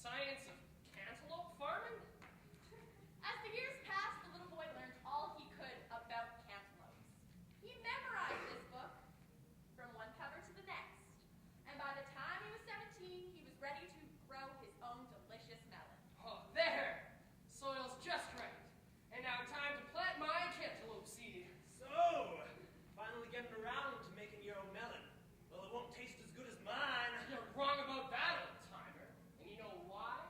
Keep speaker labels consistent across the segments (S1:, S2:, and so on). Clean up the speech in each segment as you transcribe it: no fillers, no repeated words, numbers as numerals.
S1: science of cantaloupe farming?
S2: As the years passed, the little boy learned all he could about cantaloupes. He memorized this book from one cover to the next. And by the time he was 17, he was ready to grow his own delicious melon.
S1: Oh, there! Soil's just right. And now time to plant my cantaloupe seed.
S3: So, finally getting around to making your own melon. Well, it won't taste as good as mine.
S1: You're wrong about that, old timer. And you know why?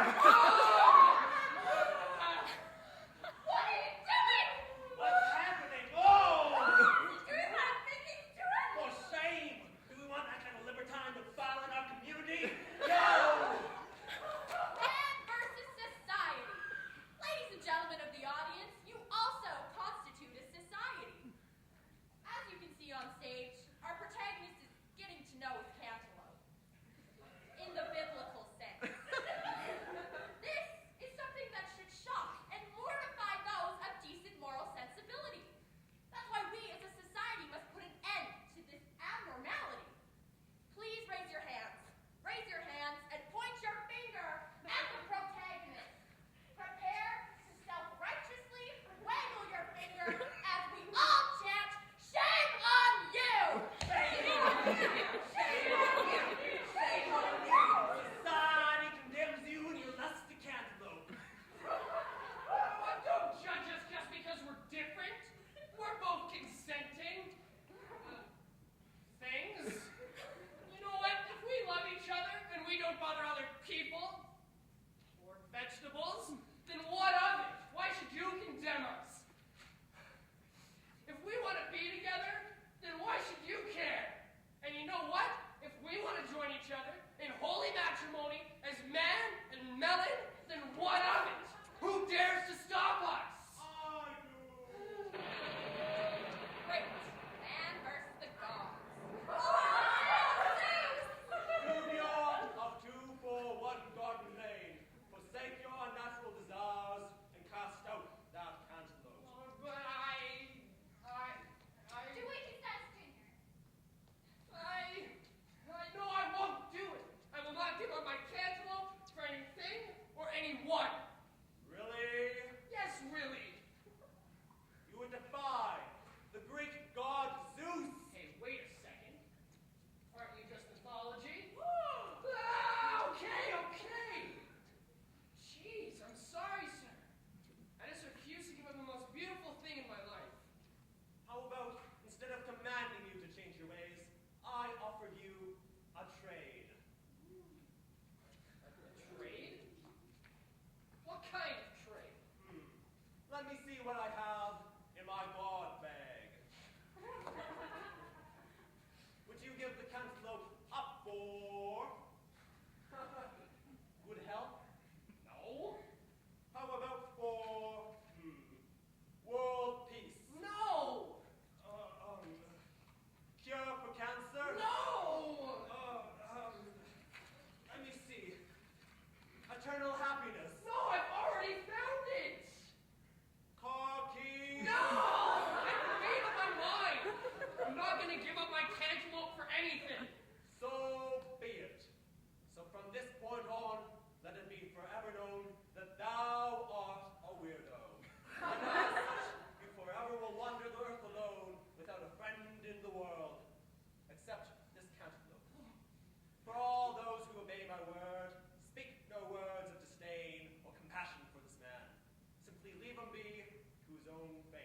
S2: What are you doing?
S3: What's happening? Oh!
S2: Doing what I'm thinking he's doing?
S3: For shame! Do we want that kind of libertine to foul in our community? No!
S2: Man versus society. Ladies and gentlemen of the audience, you also constitute a society. As you can see on stage, our protagonist is getting to know his cantaloupe. In the biblical sense. This is something that should shock and mortify those of decent moral sensibility. That's why we as a society must put an end to this abnormality. Please raise your hands. Raise your hands and point your finger at the protagonist. Prepare to self-righteously waggle your finger as we all chant, "Shame on you!"
S3: Shame on you! Shame on you! Shame on you! Society condemns you and your lusty cantaloupe.
S1: Don't judge us just because we're different. We're both consenting things. You know what? If we love each other and we don't bother other people or vegetables, then what of it? Why should you condemn us? If we want to be together, then why should you care? And you know what? If we want to join each other in holy matrimony as man and melon, then what of it? Who dares to stop us?
S3: I do.
S2: Great. Man versus the gods.
S3: Union of two for one garden lane. Forsake your unnatural desires and cast out that cantaloupe.
S1: But I
S2: Do what he says, Junior.
S1: no, I won't do it. I will not give up my cantaloupe for anything or anyone.
S3: Really?
S1: Yes, really.
S3: You would defy the Greek god Zeus.
S1: Hey, wait a second. Aren't you just mythology? Okay. Jeez, I'm sorry, sir. I just refuse to give up the most beautiful thing in my life.
S3: How about, instead of commanding you to change your ways, I offered you a trade.
S1: A trade? What kind of trade?
S3: Let me see what I have in my god bag. Would you give the cantaloupe up for good health?
S1: No.
S3: How about for world peace?
S1: No.
S3: Cure for cancer?
S1: No.
S3: Let me see. Eternal happiness.
S1: No, I've already found it.
S3: Car keys.
S1: No! I've made up my mind. I'm not going to give up my cantaloupe for anything.
S3: So be it. So from this point on, let it be forever known that thou art a weirdo. And as such, you forever will wander the earth alone without a friend in the world, except this cantaloupe. For all those who obey my word, speak no words of disdain or compassion for this man. Simply leave him be to his own fate.